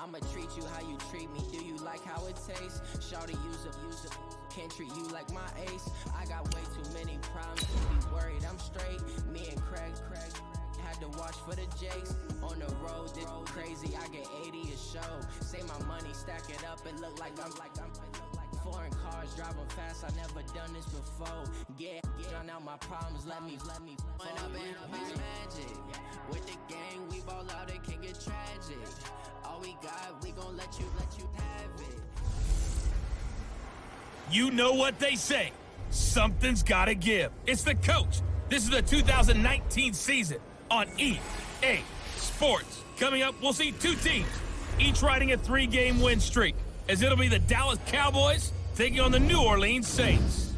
I'ma treat you how you treat me. Do you like how it tastes? Shawty, use a can't treat you like my ace. I got way too many problems to be worried. I'm straight. Me and Craig had to watch for the Jakes. On the road, this crazy. I get 80 a show. Say my money, stack it up, and look like I'm foreign cars, driving fast. I never done this before. Drown out my problems. Let me. When up and it's magic. With the gang, we ball out. It can get tragic. All we got, we gon' let you have it. You know what they say. Something's gotta give. It's the coach. This is the 2019 season on EA Sports. Coming up, we'll see two teams, each riding a 3-game win streak, as it'll be the Dallas Cowboys taking on the New Orleans Saints.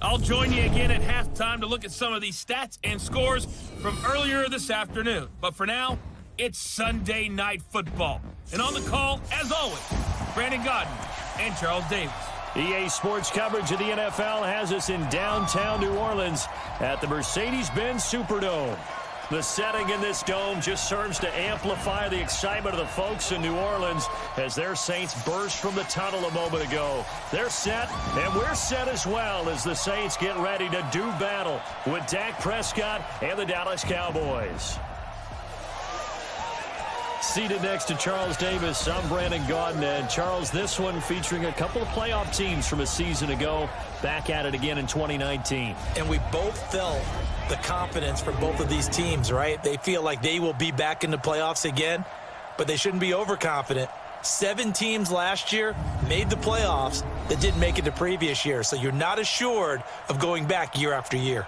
I'll join you again at halftime to look at some of these stats and scores from earlier this afternoon. But for now, it's Sunday Night Football. And on the call, as always, Brandon Godden and Charles Davis. EA Sports coverage of the NFL has us in downtown New Orleans at the Mercedes-Benz Superdome. The setting in this dome just serves to amplify the excitement of the folks in New Orleans as their Saints burst from the tunnel a moment ago. They're set, and we're set as well as the Saints get ready to do battle with Dak Prescott and the Dallas Cowboys. Seated next to Charles Davis, I'm Brandon Gaudin. And Charles, this one featuring a couple of playoff teams from a season ago, back at it again in 2019. And we both felt the confidence from both of these teams, right? They feel like they will be back in the playoffs again, but they shouldn't be overconfident. 7 teams last year made the playoffs that didn't make it the previous year, so you're not assured of going back year after year.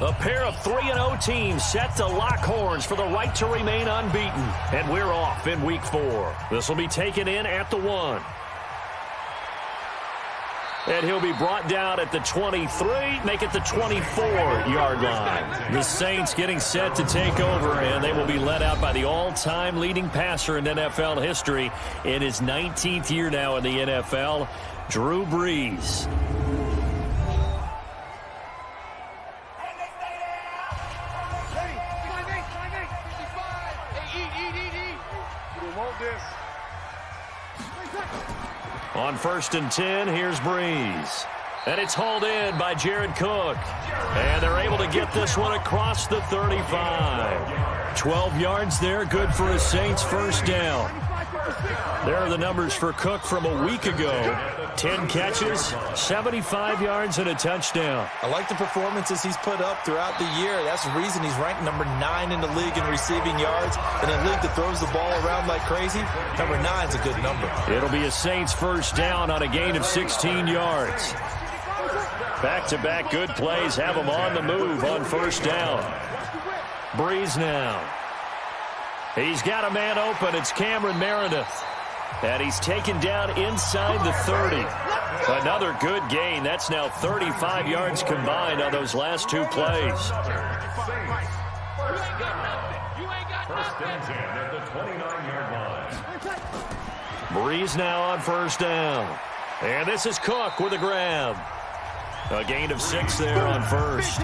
A pair of 3-0 teams set to lock horns for the right to remain unbeaten. And we're off in Week 4. This will be taken in at the 1. And he'll be brought down at the 23, make it the 24-yard line. The Saints getting set to take over, and they will be led out by the all-time leading passer in NFL history in his 19th year now in the NFL, Drew Brees. On 1st and 10, here's Brees. And it's hauled in by Jared Cook. And they're able to get this one across the 35. 12 yards there, good for a Saints first down. There are the numbers for Cook from a week ago. 10 catches, 75 yards, and a touchdown. I like the performances he's put up throughout the year. That's the reason he's ranked number 9 in the league in receiving yards. In a league that throws the ball around like crazy, number 9 is a good number. It'll be a Saints first down on a gain of 16 yards. Back-to-back good plays have him on the move on first down. Brees now. He's got a man open. It's Cameron Meredith. And he's taken down inside the 30. Another good gain. That's now 35 yards combined on those last 2 plays. First and 10 at the 29-yard line. Brees now on first down. And this is Cook with a grab. A gain of 6 there on first.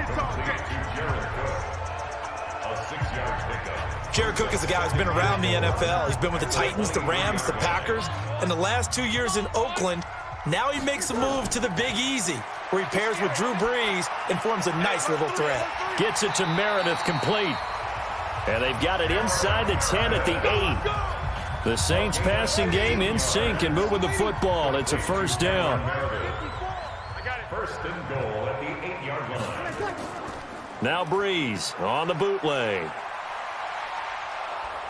Jared Cook is a guy who's been around the NFL. He's been with the Titans, the Rams, the Packers, and the last 2 years in Oakland. Now he makes a move to the Big Easy, where he pairs with Drew Brees and forms a nice little threat. Gets it to Meredith complete. And they've got it inside the 10 at the 8. The Saints passing game in sync and moving the football. It's a first down. First and goal at the 8-yard line. Now Brees on the bootleg.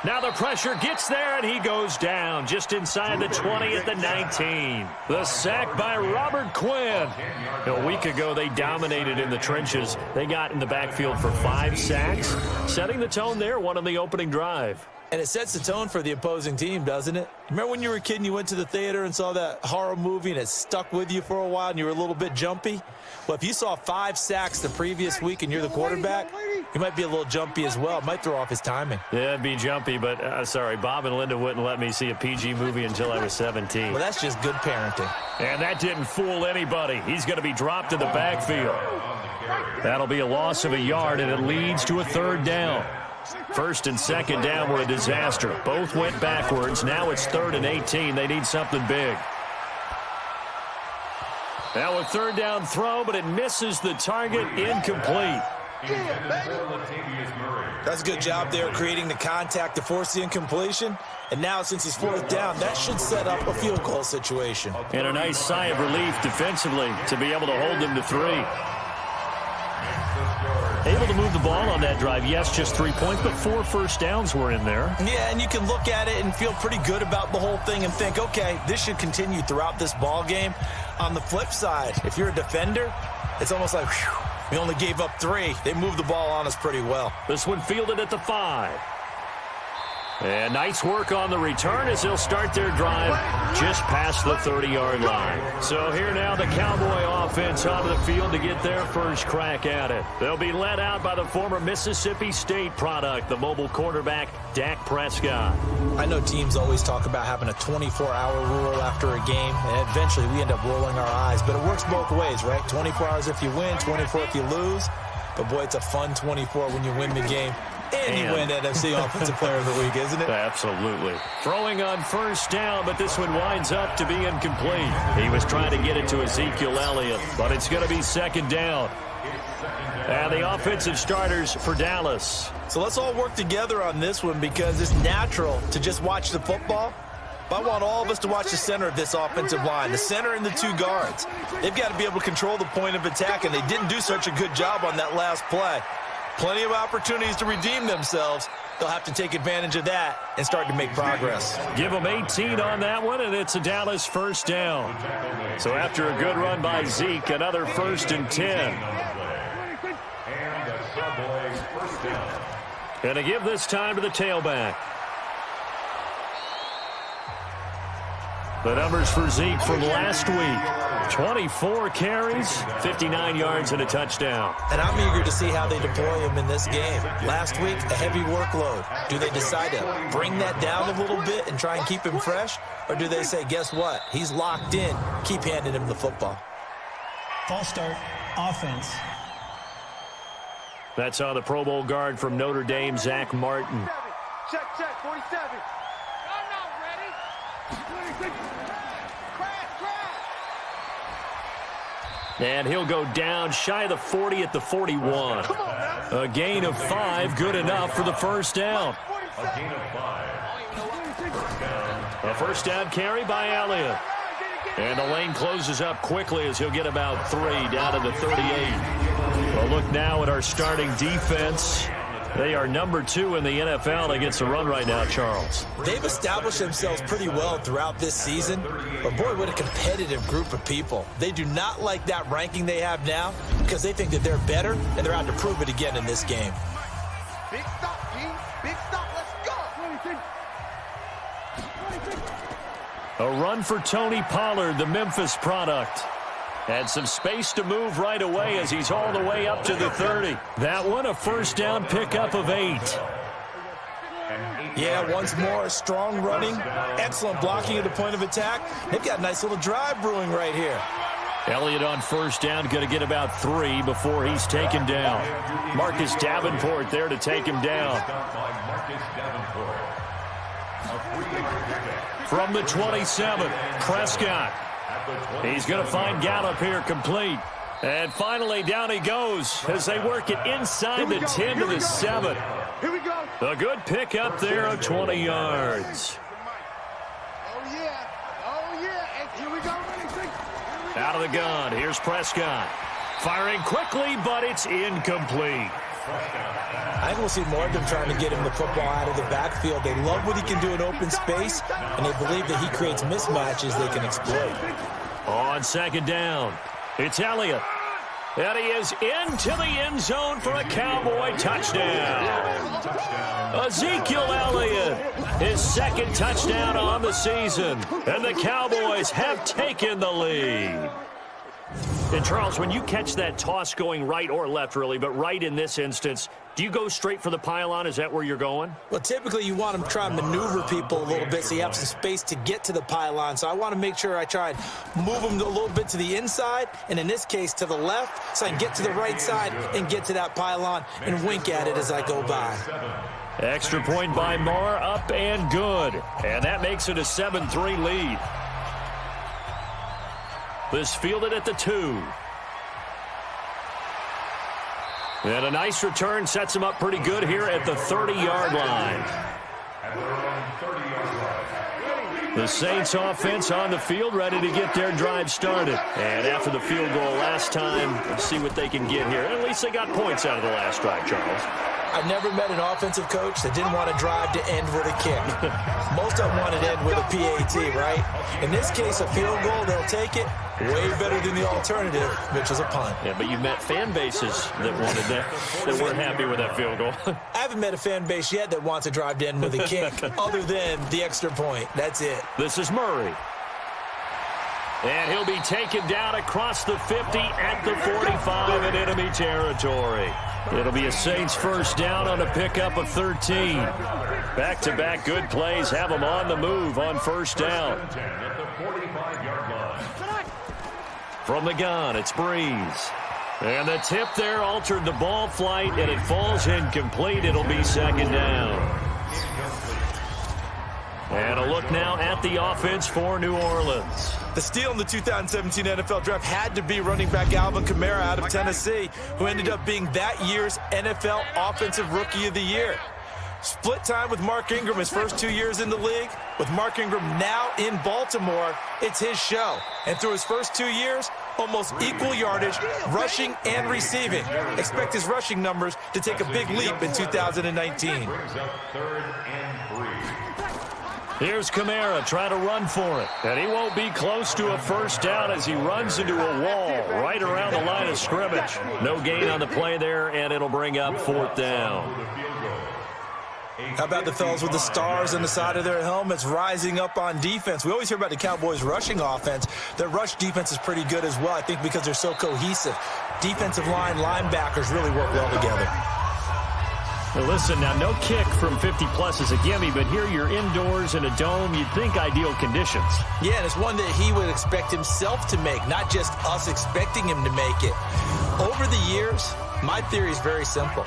Now the pressure gets there, and he goes down just inside the 20 at the 19. The sack by Robert Quinn. A week ago, they dominated in the trenches. They got in the backfield for 5 sacks, setting the tone there, one on the opening drive. And it sets the tone for the opposing team, doesn't it? Remember when you were a kid and you went to the theater and saw that horror movie and it stuck with you for a while and you were a little bit jumpy? Well, if you saw 5 sacks the previous week and you're the quarterback, you might be a little jumpy as well. It might throw off his timing. Yeah, it'd be jumpy, but sorry, Bob and Linda wouldn't let me see a PG movie until I was 17. Well, that's just good parenting. And that didn't fool anybody. He's going to be dropped in the backfield. That'll be a loss of a yard, and it leads to a 3rd down. 1st and 2nd down were a disaster. Both went backwards. Now it's 3rd and 18. They need something big. Now a 3rd down throw, but it misses the target. Incomplete. That's a good job there creating the contact to force the incompletion. And now since it's 4th down, that should set up a field goal situation. And a nice sigh of relief defensively to be able to hold them to 3. Able to move the ball on that drive. Yes, just 3 points, but 4 first downs were in there. Yeah, and you can look at it and feel pretty good about the whole thing and think, okay, this should continue throughout this ball game. On the flip side, if you're a defender, it's almost like, whew, we only gave up 3. They moved the ball on us pretty well. This one fielded at the 5. And nice work on the return as they'll start their drive just past the 30-yard line. So here now the Cowboy offense onto the field to get their first crack at it. They'll be led out by the former Mississippi State product, the mobile quarterback, Dak Prescott. I know teams always talk about having a 24-hour rule after a game, and eventually we end up rolling our eyes. But it works both ways, right? 24 hours if you win, 24 if you lose. But, boy, it's a fun 24 when you win the game. And you win NFC Offensive Player of the Week, isn't it? Absolutely. Throwing on 1st down, but this one winds up to be incomplete. He was trying to get it to Ezekiel Elliott, but it's going to be 2nd down. And the offensive starters for Dallas. So let's all work together on this one because it's natural to just watch the football. But I want all of us to watch the center of this offensive line, the center and the 2 guards. They've got to be able to control the point of attack, and they didn't do such a good job on that last play. Plenty of opportunities to redeem themselves. They'll have to take advantage of that and start to make progress. Give them 18 on that one, and it's a Dallas 1st down. So after a good run by Zeke, another 1st and 10. And to give this time to the tailback. The numbers for Zeke from last week. 24 carries, 59 yards, and a touchdown. And I'm eager to see how they deploy him in this game. Last week, a heavy workload. Do they decide to bring that down a little bit and try and keep him fresh? Or do they say, guess what? He's locked in. Keep handing him the football. False start, offense. That's on the Pro Bowl guard from Notre Dame, Zach Martin. Check, 47. I'm not ready. And he'll go down shy of the 40 at the 41. A gain of 5, good enough for the 1st down. A gain of 5. A 1st down carry by Elliott. And the lane closes up quickly as he'll get about 3 down to the 38. Well, look now at our starting defense. They are number 2 in the NFL against the run right now, Charles. They've established themselves pretty well throughout this season. But, boy, what a competitive group of people. They do not like that ranking they have now because they think that they're better, and they're out to prove it again in this game. Big stop, G. Big stop. Let's go. A run for Tony Pollard, the Memphis product. And some space to move right away as he's all the way up to the 30. That one, a 1st down pickup of 8. Yeah, once more, strong running, excellent blocking at the point of attack. They've got a nice little drive brewing right here. Elliott on 1st down, going to get about 3 before he's taken down. Marcus Davenport there to take him down. From the 27, Prescott. He's going to find Gallup here complete. And finally, down he goes as they work it inside the 10 to the 7. Here we go. A good pickup there of 20 yards. Oh, yeah. Oh, yeah. And here we go. Out of the gun, here's Prescott. Firing quickly, but it's incomplete. I think we'll see more of them trying to get him the football out of the backfield. They love what he can do in open space, and they believe that he creates mismatches they can exploit. On 2nd down, it's Elliott. And he is into the end zone for a Cowboy touchdown. Ezekiel Elliott, his second touchdown on the season. And the Cowboys have taken the lead. And Charles, when you catch that toss going right or left, really, but right in this instance, do you go straight for the pylon? Is that where you're going? Well, typically you want to try and maneuver people a little bit so you have some space to get to the pylon. So I want to make sure I try and move them a little bit to the inside, and in this case to the left, so I can get to the right side and get to that pylon and wink at it as I go by. Extra point by Marr, up and good. And that makes it a 7-3 lead. This fielded at the 2. And a nice return sets him up pretty good here at the 30-yard line. The Saints offense on the field, ready to get their drive started. And after the field goal last time, let's see what they can get here. At least they got points out of the last drive, Charles. I've never met an offensive coach that didn't want to drive to end with a kick. Most of them want to end with a PAT, right? In this case, a field goal, they'll take it. Way better than the alternative, which is a punt. Yeah, but you've met fan bases that wanted that weren't happy with that field goal. I haven't met a fan base yet that wants to drive to end with a kick other than the extra point. That's it. This is Murray. And he'll be taken down across the 50 at the 45 in enemy territory. It'll be a Saints first down on a pickup of 13. Back-to-back good plays have them on the move on first down. From the gun, it's Brees. And the tip there altered the ball flight, and it falls incomplete. It'll be second down. And a look now at the offense for New Orleans. The steal in the 2017 NFL Draft had to be running back Alvin Kamara out of Tennessee, who ended up being that year's NFL Offensive Rookie of the Year. Split time with Mark Ingram his first 2 years in the league. With Mark Ingram now in Baltimore, it's his show. And through his first 2 years, almost equal yardage, rushing and receiving. Expect his rushing numbers to take a big leap in 2019. Here's Kamara trying to run for it. And he won't be close to a first down as he runs into a wall right around the line of scrimmage. No gain on the play there, and it'll bring up fourth down. How about the fellas with the stars on the side of their helmets rising up on defense? We always hear about the Cowboys' rushing offense. Their rush defense is pretty good as well, I think, because they're so cohesive. Defensive line, linebackers really work well together. Well, listen, now no kick from 50-plus is a gimme, but here you're indoors in a dome. You'd think ideal conditions. Yeah, and it's one that he would expect himself to make, not just us expecting him to make it. Over the years, my theory is very simple.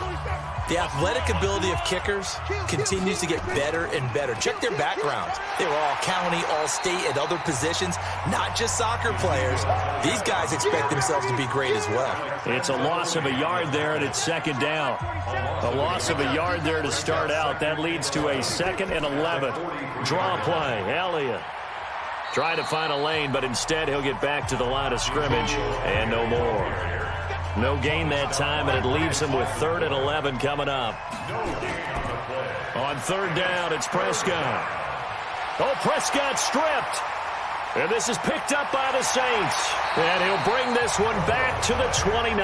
The athletic ability of kickers continues to get better and better. Check their backgrounds. They were all county, all state, at other positions, not just soccer players. These guys expect themselves to be great as well. It's a loss of a yard there, and it's second down. A loss of a yard there to start out. That leads to a 2nd and 11. Draw play. Elliott trying to find a lane, but instead he'll get back to the line of scrimmage and no more. No gain that time, and it leaves him with 3rd and 11 coming up. On third down, it's Prescott. Oh, Prescott stripped. And this is picked up by the Saints. And he'll bring this one back to the 29.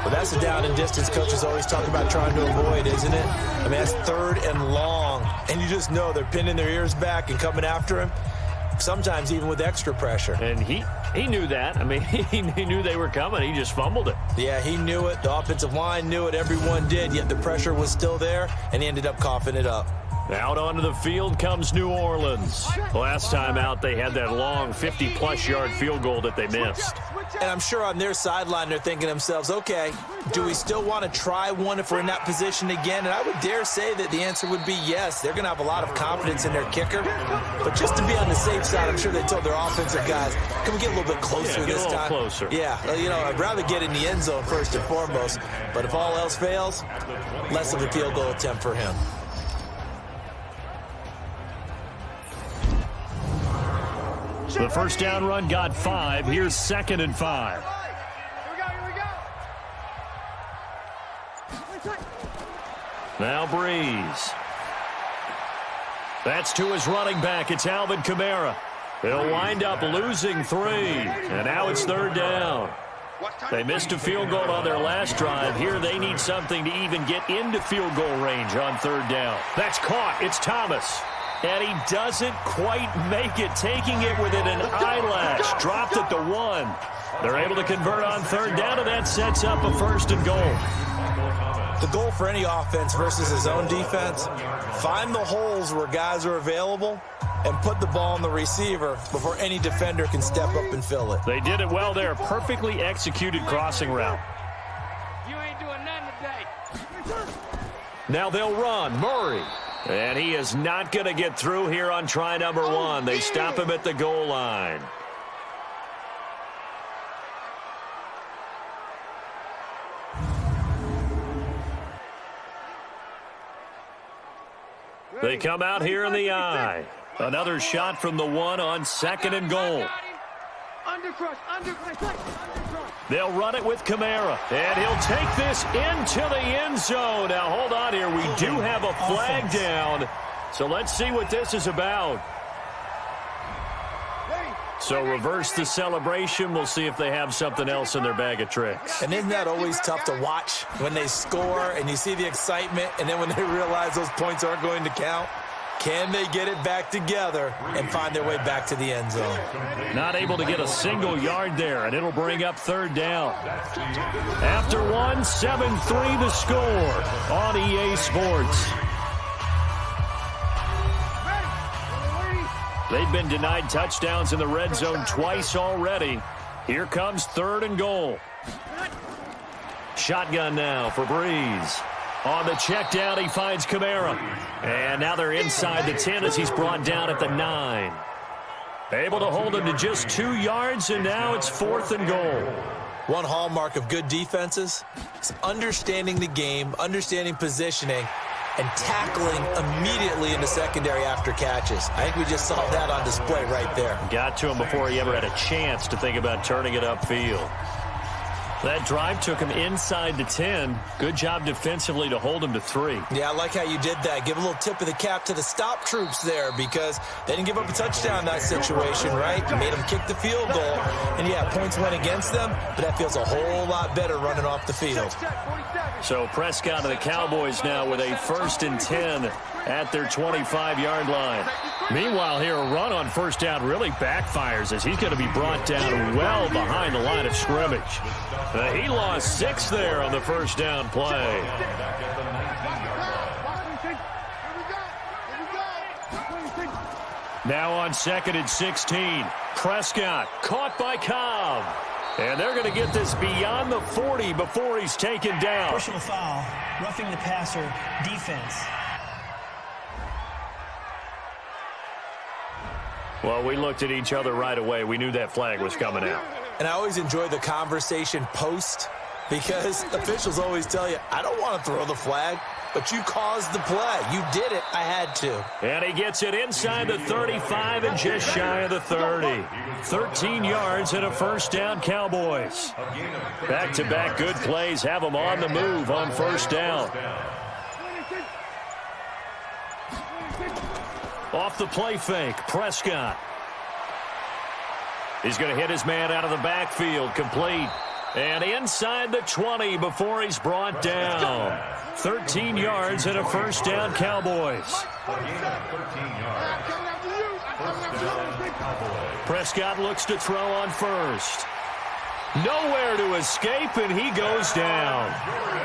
Well, that's the down and distance coaches always talk about trying to avoid, isn't it? I mean, that's 3rd and long. And you just know they're pinning their ears back and coming after him. Sometimes even with extra pressure. And he knew that. I mean, he knew they were coming. He just fumbled it. Yeah, he knew it. The offensive line knew it. Everyone did. Yet the pressure was still there, and he ended up coughing it up. Out onto the field comes New Orleans. Last time out, they had that long 50-plus yard field goal that they missed. And I'm sure on their sideline, they're thinking to themselves, okay, do we still want to try one if we're in that position again? And I would dare say that the answer would be yes. They're going to have a lot of confidence in their kicker. But just to be on the safe side, I'm sure they told their offensive guys, can we get a little bit closer this time? Get a little closer. Yeah, you know, I'd rather get in the end zone first and foremost. But if all else fails, less of a field goal attempt for him. The first down run got 5. Here's 2nd and 5. Now Brees. That's to his running back. It's Alvin Kamara. They'll wind up losing 3, and now it's 3rd down. They missed a field goal on their last drive. Here they need something to even get into field goal range on 3rd down. That's caught. It's Thomas. And he doesn't quite make it, taking it within an eyelash. Dropped at the 1. They're able to convert on 3rd down, and that sets up a 1st and goal. The goal for any offense versus his own defense, find the holes where guys are available and put the ball on the receiver before any defender can step up and fill it. They did it well there. Perfectly executed crossing route. You ain't doing nothing today. Now they'll run. Murray. And he is not going to get through here on try number 1. They stop him at the goal line. They come out here in the eye. Another shot from the 1 on 2nd and goal. They'll run it with Kamara. And he'll take this into the end zone. Now, hold on here. We do have a flag down. So let's see what this is about. So reverse the celebration. We'll see if they have something else in their bag of tricks. And isn't that always tough to watch when they score and you see the excitement, and then when they realize those points aren't going to count? Can they get it back together and find their way back to the end zone? Not able to get a single yard there, and it'll bring up 3rd down. After 1, 7-3 the score on EA Sports. They've been denied touchdowns in the red zone twice already. Here comes 3rd and goal. Shotgun now for Brees. On the check down, he finds Kamara. And now they're inside the 10 as he's brought down at the 9. Able to hold him to just 2 yards, and now it's 4th and goal. One hallmark of good defenses is understanding the game, understanding positioning, and tackling immediately in the secondary after catches. I think we just saw that on display right there. Got to him before he ever had a chance to think about turning it upfield. That drive took him inside the 10. Good job defensively to hold him to 3. Yeah, I like how you did that. Give a little tip of the cap to the stop troops there because they didn't give up a touchdown in that situation, right? You made them kick the field goal. And, yeah, points went against them, but that feels a whole lot better running off the field. So Prescott of the Cowboys now with a 1st and 10 at their 25-yard line. Meanwhile, here a run on 1st down really backfires as he's going to be brought down well behind the line of scrimmage. He lost 6 there on the 1st down play. Now on 2nd and 16, Prescott caught by Cobb. And they're going to get this beyond the 40 before he's taken down. Personal foul, roughing the passer, defense. Well, we looked at each other right away. We knew that flag was coming out. And I always enjoy the conversation post because officials always tell you, I don't want to throw the flag, but you caused the play. You did it. I had to. And he gets it inside the 35 and just shy of the 30. 13 yards and a 1st down, Cowboys. Back-to-back good plays have them on the move on 1st down. Off the play fake, Prescott. He's going to hit his man out of the backfield, complete. And inside the 20 before he's brought down. 13 yards and a 1st down, Cowboys. Prescott looks to throw on 1st. Nowhere to escape, and he goes down.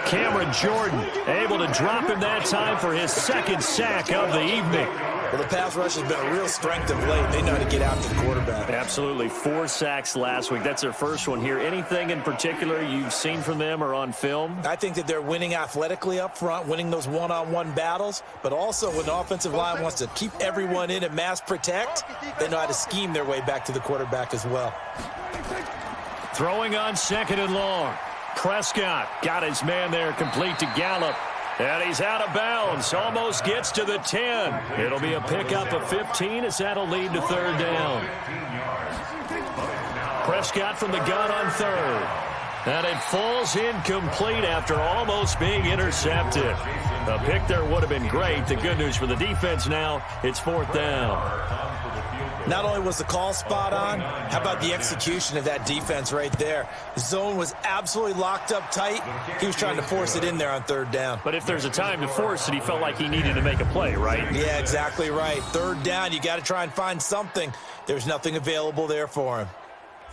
Cameron Jordan able to drop him that time for his 2nd sack of the evening. Well, the pass rush has been a real strength of late. They know how to get after the quarterback. Absolutely. 4 sacks last week. That's their first one here. Anything in particular you've seen from them or on film? I think that they're winning athletically up front, winning those one-on-one battles, but also when the offensive line wants to keep everyone in and mass protect, they know how to scheme their way back to the quarterback as well. Throwing on 2nd and long. Prescott got his man there, complete to Gallup. And he's out of bounds. Almost gets to the 10. It'll be a pickup of 15 as that'll lead to 3rd down. Prescott from the gun on 3rd. And it falls incomplete after almost being intercepted. A pick there would have been great. The good news for the defense now, it's 4th down. Not only was the call spot on, how about the execution of that defense right there? The zone was absolutely locked up tight. He was trying to force it in there on third down. But if there's a time to force it, he felt like he needed to make a play, right? Yeah, exactly right. Third down, you got to try and find something. There's nothing available there for him.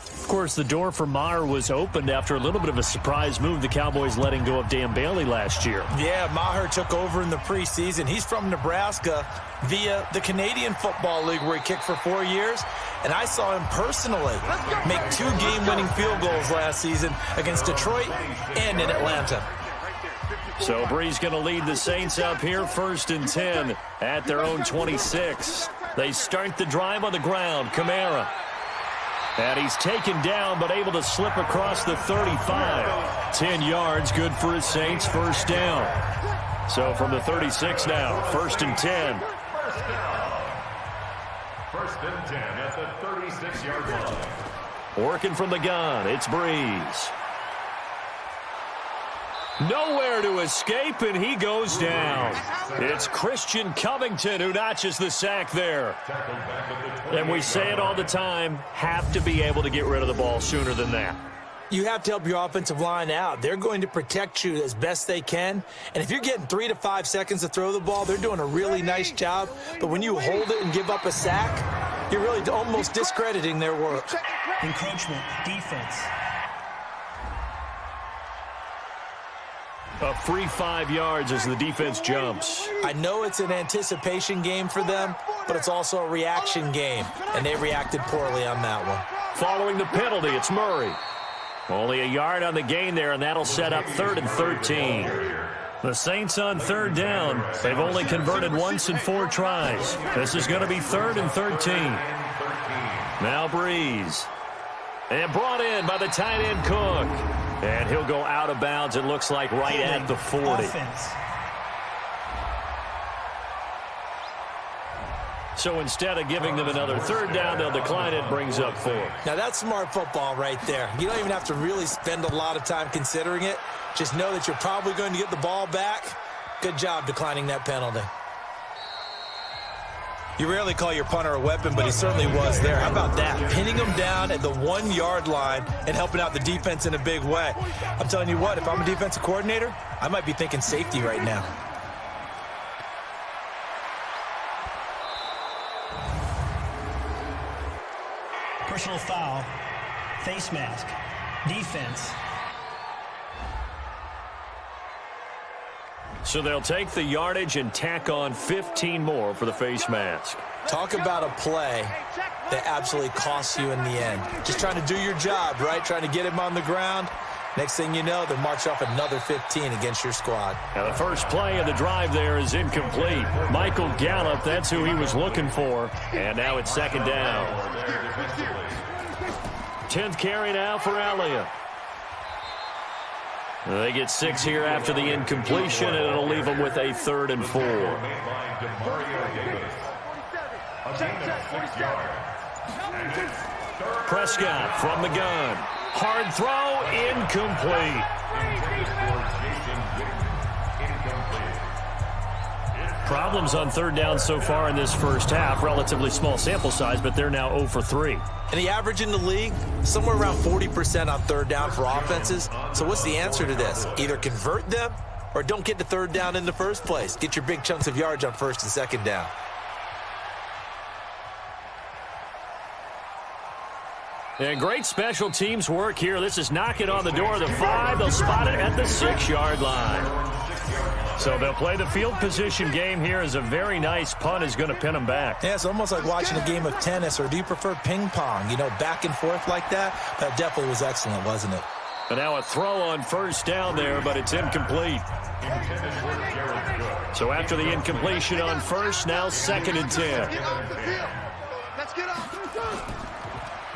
Of course, the door for Maher was opened after a little bit of a surprise move, the Cowboys letting go of Dan Bailey last year. Yeah, Maher took over in the preseason. He's from Nebraska via the Canadian Football League where he kicked for 4 years. And I saw him personally make 2 game-winning field goals last season against Detroit and in Atlanta. So Brees going to lead the Saints up here, 1st and 10 at their own 26. They start the drive on the ground. Kamara. And he's taken down, but able to slip across the 35. 10 yards, good for his Saints, 1st down. So from the 36 now, 1st and 10. 1st and 10 at the 36-yard line. Working from the gun, it's Brees. Nowhere to escape, and he goes down. It's Christian Covington who notches the sack there. And we say it all the time, have to be able to get rid of the ball sooner than that. You have to help your offensive line out. They're going to protect you as best they can. And if you're getting 3 to 5 seconds to throw the ball, they're doing a really nice job. But when you hold it and give up a sack, you're really almost discrediting their work. Encroachment, defense. A free 5 yards as the defense jumps. I know it's an anticipation game for them, but it's also a reaction game, and they reacted poorly on that one. Following the penalty, it's Murray. Only a yard on the gain there, and that'll set up 3rd and 13. The Saints on 3rd down. They've only converted once in 4 tries. This is going to be 3rd and 13. Now Brees. And brought in by the tight end Cook. And he'll go out of bounds, it looks like, right at the 40. Offense. So instead of giving them another 3rd down, they'll decline it, brings up 4. Now that's smart football right there. You don't even have to really spend a lot of time considering it. Just know that you're probably going to get the ball back. Good job declining that penalty. You rarely call your punter a weapon, but he certainly was there. How about that? Pinning him down at the 1-yard line and helping out the defense in a big way. I'm telling you what, if I'm a defensive coordinator, I might be thinking safety right now. Personal foul. Face mask. Defense. So they'll take the yardage and tack on 15 more for the face mask. Talk about a play that absolutely costs you in the end. Just trying to do your job, right? Trying to get him on the ground. Next thing you know, they'll march off another 15 against your squad. Now the first play of the drive there is incomplete. Michael Gallup, that's who he was looking for. And now it's 2nd down. 10th carry now for Elliott. They get 6 here after the incompletion, and it'll leave them with a 3rd and 4. Prescott from the gun. Hard throw, incomplete. Problems on 3rd down so far in this first half. Relatively small sample size, but they're now 0 for 3. And the average in the league, somewhere around 40% on 3rd down for offenses. So what's the answer to this? Either convert them or don't get to 3rd down in the first place. Get your big chunks of yards on 1st and 2nd down. And great special teams work here. This is knocking on the door of the 5. They'll spot it at the 6-yard line. So they'll play the field position game here as a very nice punt is going to pin them back. Yeah, it's almost like watching a game of tennis, or do you prefer ping pong? You know, back and forth like that? That definitely was excellent, wasn't it? And now a throw on 1st down there, but it's incomplete. So after the incompletion on 1st, now 2nd and 10. Let's get up.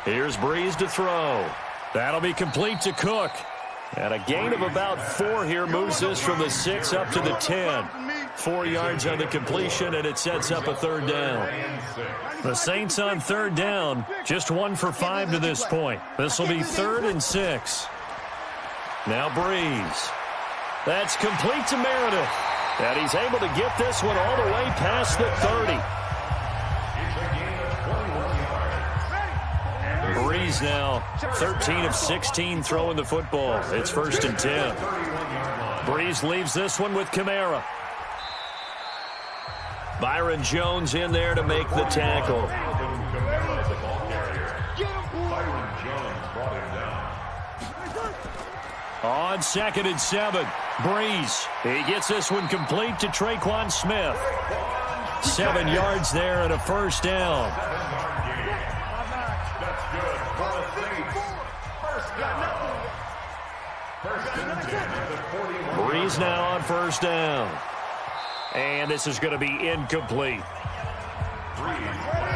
Here's Brees to throw. That'll be complete to Cook. And a gain of about 4 here moves this from the 6 up to the 10. 4 yards on the completion, and it sets up a 3rd down. The Saints on 3rd down, just 1 for 5 to this point. This will be 3rd and 6. Now Brees. That's complete to Meredith. And he's able to get this one all the way past the 30. Brees now 13 of 16 throwing the football. It's 1st and 10. Brees leaves this one with Kamara. Byron Jones in there to make the tackle. On 2nd and 7, Brees. He gets this one complete to Traquan Smith. 7 yards there and a 1st down. Brees now on 1st down. And this is going to be incomplete.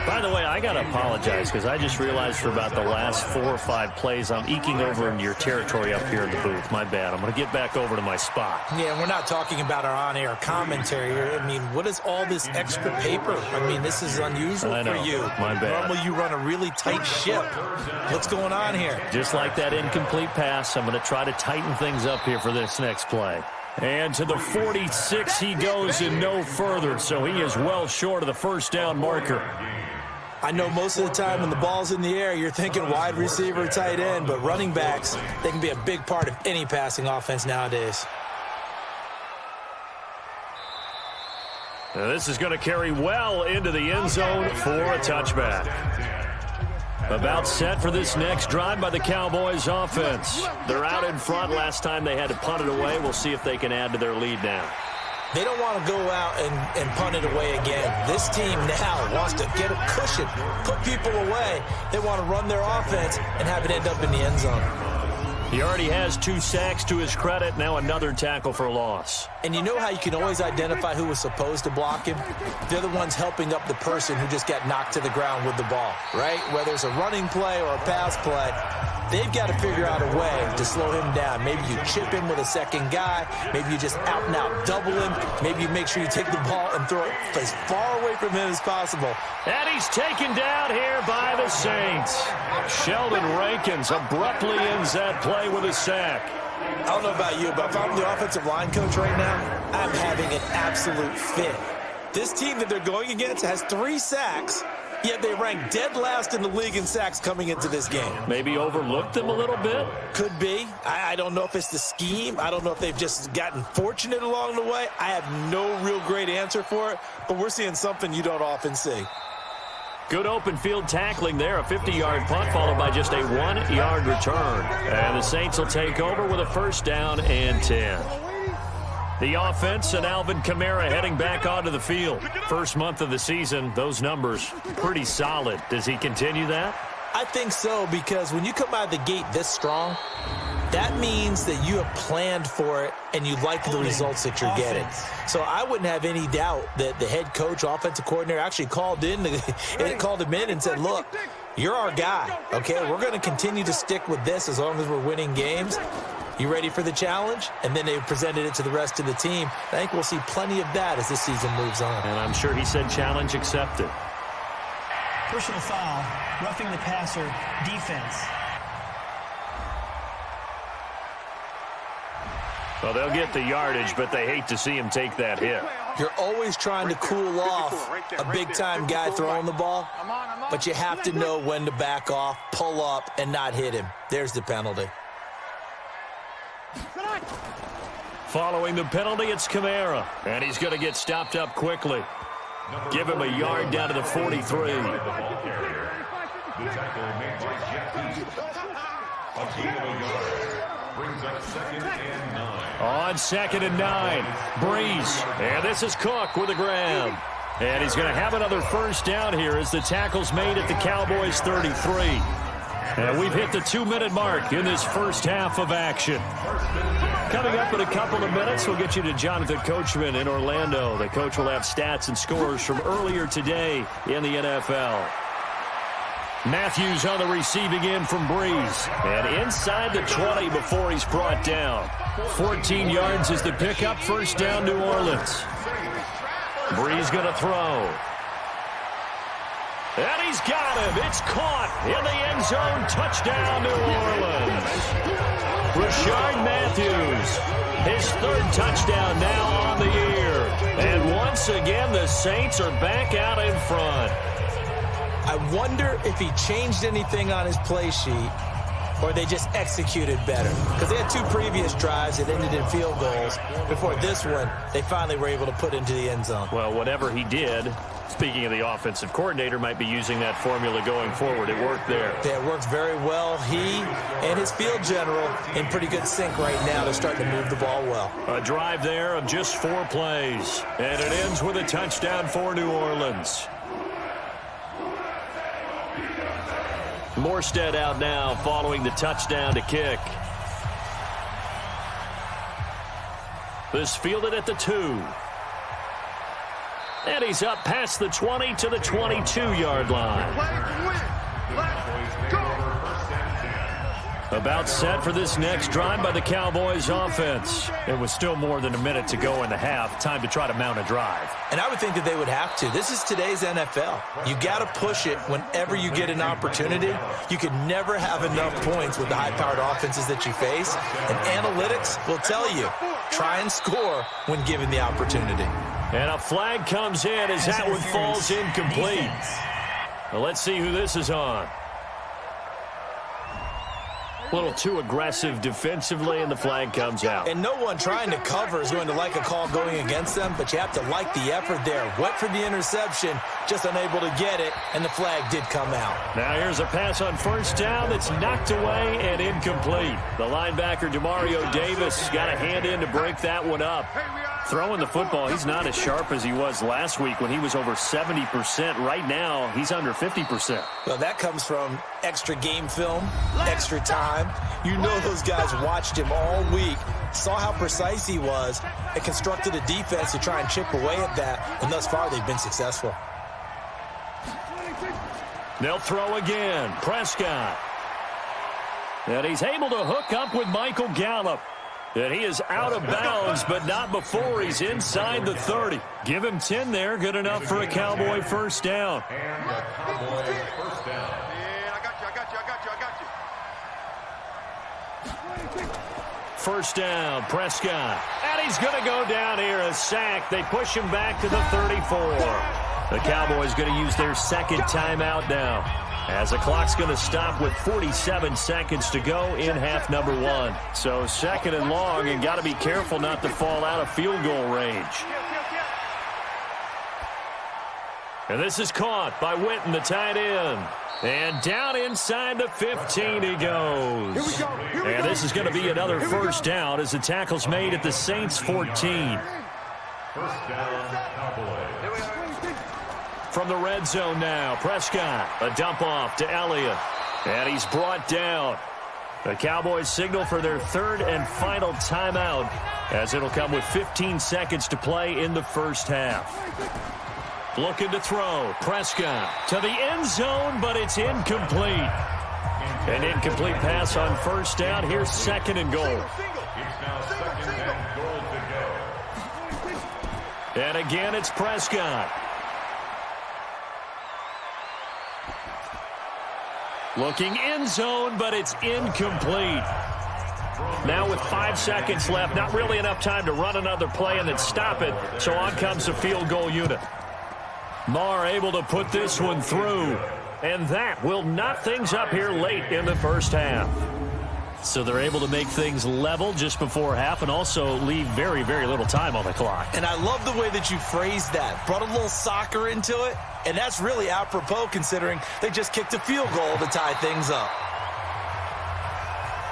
By the way, I got to apologize because I just realized for about the last 4 or 5 plays, I'm eking over into your territory up here in the booth. My bad. I'm going to get back over to my spot. Yeah, we're not talking about our on-air commentary here. I mean, what is all this extra paper? I mean, this is unusual for you. My bad. Normally you run a really tight ship. What's going on here? Just like that incomplete pass, I'm going to try to tighten things up here for this next play. And to the 46 he goes and no further, so he is well short of the 1st down marker. I know most of the time when the ball's in the air, you're thinking wide receiver, tight end, but running backs, they can be a big part of any passing offense nowadays. Now this is going to carry well into the end zone for a touchback. About set for this next drive by the Cowboys offense. They're out in front. Last time they had to punt it away. We'll see if they can add to their lead now. They don't want to go out and punt it away again. This team now wants to get a cushion, put people away. They want to run their offense and have it end up in the end zone. He already has 2 sacks to his credit. Now another tackle for loss. And you know how you can always identify who was supposed to block him? They're the ones helping up the person who just got knocked to the ground with the ball, right? Whether it's a running play or a pass play, they've got to figure out a way to slow him down. Maybe you chip him with a second guy. Maybe you just out and out double him. Maybe you make sure you take the ball and throw it as far away from him as possible. And he's taken down here by the Saints. Sheldon Rankins abruptly ends that play with a sack. I don't know about you, but if I'm the offensive line coach right now, I'm having an absolute fit. This team that they're going against has 3 sacks, yet they rank dead last in the league in sacks coming into this game. Maybe overlooked them a little bit? Could be. I don't know if it's the scheme. I don't know if they've just gotten fortunate along the way. I have no real great answer for it, but we're seeing something you don't often see. Good open field tackling there. A 50-yard punt followed by just a 1-yard return. And the Saints will take over with a 1st down and 10. The offense and Alvin Kamara heading back onto the field. First month of the season, those numbers pretty solid. Does he continue that? I think so, because when you come out of the gate this strong, that means that you have planned for it and you like the results that you're getting. So I wouldn't have any doubt that the head coach, offensive coordinator actually called him in and said, look, you're our guy, okay? We're going to continue to stick with this as long as we're winning games. You ready for the challenge? And then they presented it to the rest of the team. I think we'll see plenty of that as this season moves on. And I'm sure he said challenge accepted. Personal foul, roughing the passer, defense. Well, they'll get the yardage, but they hate to see him take that hit. You're always trying to cool off a big-time guy throwing the ball, but you have to know when to back off, pull up, and not hit him. There's the penalty. Following the penalty, it's Kamara, and he's going to get stopped up quickly. Give him a yard down to the 43. On 2nd and 9, Brees, and this is Cook with a grab. And he's going to have another 1st down here as the tackle's made at the Cowboys 33. And we've hit the 2-minute mark in this first half of action. Coming up in a couple of minutes, we'll get you to Jonathan Coachman in Orlando. The coach will have stats and scores from earlier today in the NFL. Matthews on the receiving end from Brees. And inside the 20 before he's brought down. 14 yards is the pickup. 1st down, New Orleans. Brees going to throw. And he's got him. It's caught in the end zone. Touchdown, New Orleans. Rashard Matthews, his 3rd touchdown now on the year. And once again, the Saints are back out in front. I wonder if he changed anything on his play sheet or they just executed better. Because they had 2 previous drives that ended in field goals. Before this one, they finally were able to put into the end zone. Well, whatever he did, speaking of the offensive coordinator, might be using that formula going forward. It worked there. Yeah, it works very well. He and his field general in pretty good sync right now. They're starting to move the ball well. A drive there of just 4 plays. And it ends with a touchdown for New Orleans. Morstead out now following the touchdown to kick. This fielded at the 2. And he's up past the 20 to the 22-yard line. Let's go. About set for this next drive by the Cowboys offense. It was still more than a minute to go in the half. Time to try to mount a drive. And I would think that they would have to. This is today's NFL. You got to push it whenever you get an opportunity. You can never have enough points with the high-powered offenses that you face. And analytics will tell you, try and score when given the opportunity. And a flag comes in as that one falls incomplete. Well, let's see who this is on. A little too aggressive defensively, and the flag comes out. And no one trying to cover is going to like a call going against them, but you have to like the effort there. Went for the interception, just unable to get it, and the flag did come out. Now here's a pass on first down that's knocked away and incomplete. The linebacker, Demario Davis, got a hand in to break that one up. Throwing the football, he's not as sharp as he was last week when he was over 70%. Right now, he's under 50%. Well, that comes from extra game film, extra time. You know those guys watched him all week, saw how precise he was, and constructed a defense to try and chip away at that. And thus far, they've been successful. They'll throw again. Prescott. And he's able to hook up with Michael Gallup. And he is out of bounds, but not before he's inside the 30. Give him 10 there. Good enough for a Cowboy first down. And a Cowboy first down. Yeah, I got you. First down, Prescott. And he's going to go down here, a sack. They push him back to the 34. The Cowboys going to use their second timeout now, as the clock's going to stop with 47 seconds to go in half number 1. So second and long, and got to be careful not to fall out of field goal range. And this is caught by Witten, the tight end. And down inside the 15 he goes. And this is going to be another first down as the tackle's made at the Saints 14. First down, Cowboys. From the red zone now, Prescott, a dump off to Elliott, and he's brought down. The Cowboys signal for their third and final timeout, as it'll come with 15 seconds to play in the first half. Looking to throw, Prescott to the end zone, but it's incomplete. An incomplete pass on first down. Here's second and goal. It's now second and goal to go. And again, it's Prescott. Looking end zone, but it's incomplete. Now with 5 seconds left, not really enough time to run another play and then stop it. So on comes the field goal unit. Marr able to put this one through. And that will knot things up here late in the first half. So they're able to make things level just before half and also leave very, very little time on the clock. And I love the way that you phrased that. Brought a little soccer into it. And that's really apropos considering they just kicked a field goal to tie things up.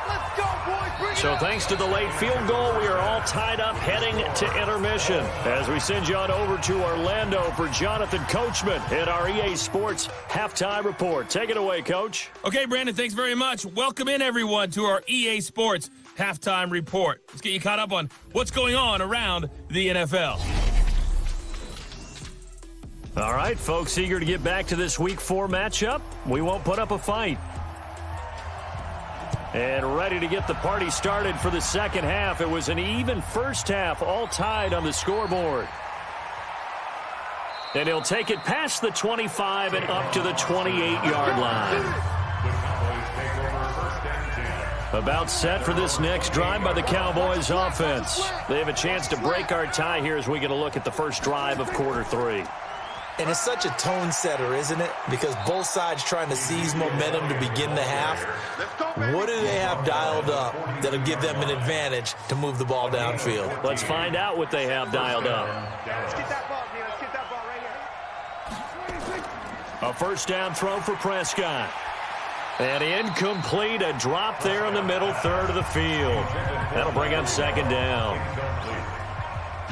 Let's go, boys. Bring it So up. thanks to the late field goal, we are all tied up heading to intermission. As we send you on over to Orlando for Jonathan Coachman at our EA Sports Halftime Report. Take it away, Coach. Okay, Brandon, thanks very much. Welcome in, everyone, to our EA Sports Halftime Report. Let's get you caught up on what's going on around the NFL. All right, folks, eager to get back to this Week 4 matchup. We won't put up a fight. And ready to get the party started for the second half. It was an even first half, all tied on the scoreboard. And he'll take it past the 25 and up to the 28-yard line. About set for this next drive by the Cowboys offense. They have a chance to break our tie here as we get a look at the first drive of quarter 3. And it's such a tone setter, isn't it? Because both sides trying to seize momentum to begin the half. What do they have dialed up that'll give them an advantage to move the ball downfield? Let's find out what they have dialed up. Let's get that ball, man. Let's get that ball right here. A first down throw for Prescott. And incomplete, a drop there in the middle third of the field. That'll bring up second down.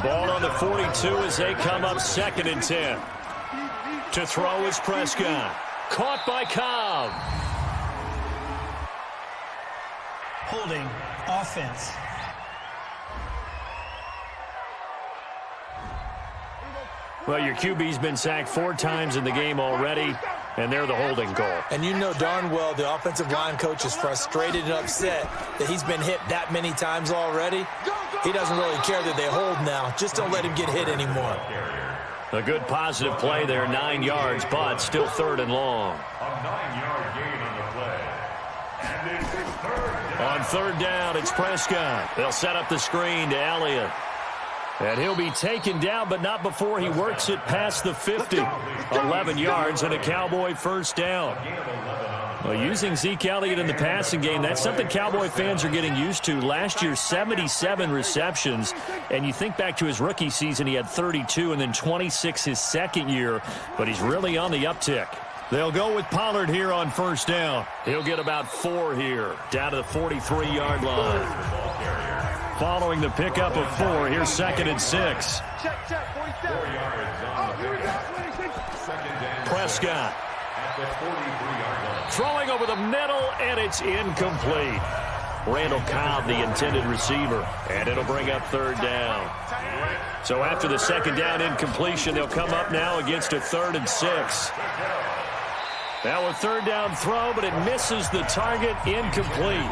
Ball on the 42 as they come up 2nd and 10. To throw is Prescott. Caught by Cobb. Holding. Offense. Well, your QB's been sacked 4 times in the game already, and they're the holding call. And you know darn well the offensive line coach is frustrated and upset that he's been hit that many times already. He doesn't really care that they hold now. Just don't let him get hit anymore. A good positive play there, 9 yards, but still 3rd and long. A 9-yard gain on the play. And it's 3rd down. On 3rd down, it's Prescott. They'll set up the screen to Elliott. And he'll be taken down, but not before he works it past the 50. 11 yards and a Cowboy first down. Well, using Zeke Elliott in the passing game, that's something Cowboy fans are getting used to. Last year, 77 receptions. And you think back to his rookie season, he had 32 and then 26 his second year. But he's really on the uptick. They'll go with Pollard here on first down. He'll get about 4 here, down to the 43-yard line. Following the pickup of 4, here's 2nd and 6. Check, 47. Prescott. At the 43-yard line. Throwing over the middle, and it's incomplete. Randall Cobb, the intended receiver, and it'll bring up 3rd down. So after the 2nd down incompletion, they'll come up now against a 3rd and 6. Now a 3rd down throw, but it misses the target, incomplete.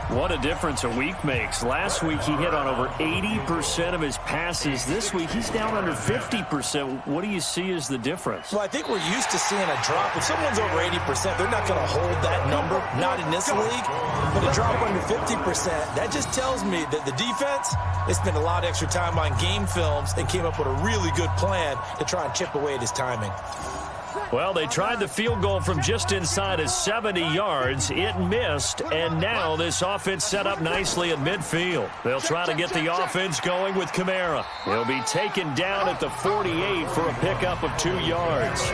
What a difference a week makes. Last week he hit on over 80% of his passes. This week he's down under 50%. What do you see as the difference? Well, I think we're used to seeing a drop. If someone's over 80%, they're not going to hold that number, not in this league. But a drop under 50%, that just tells me that the defense, they spent a lot of extra time on game films and came up with a really good plan to try and chip away at his timing. Well, they tried the field goal from just inside of 70 yards. It missed, and now this offense set up nicely at midfield. They'll try to get the offense going with Kamara. He'll be taken down at the 48 for a pickup of 2 yards. 2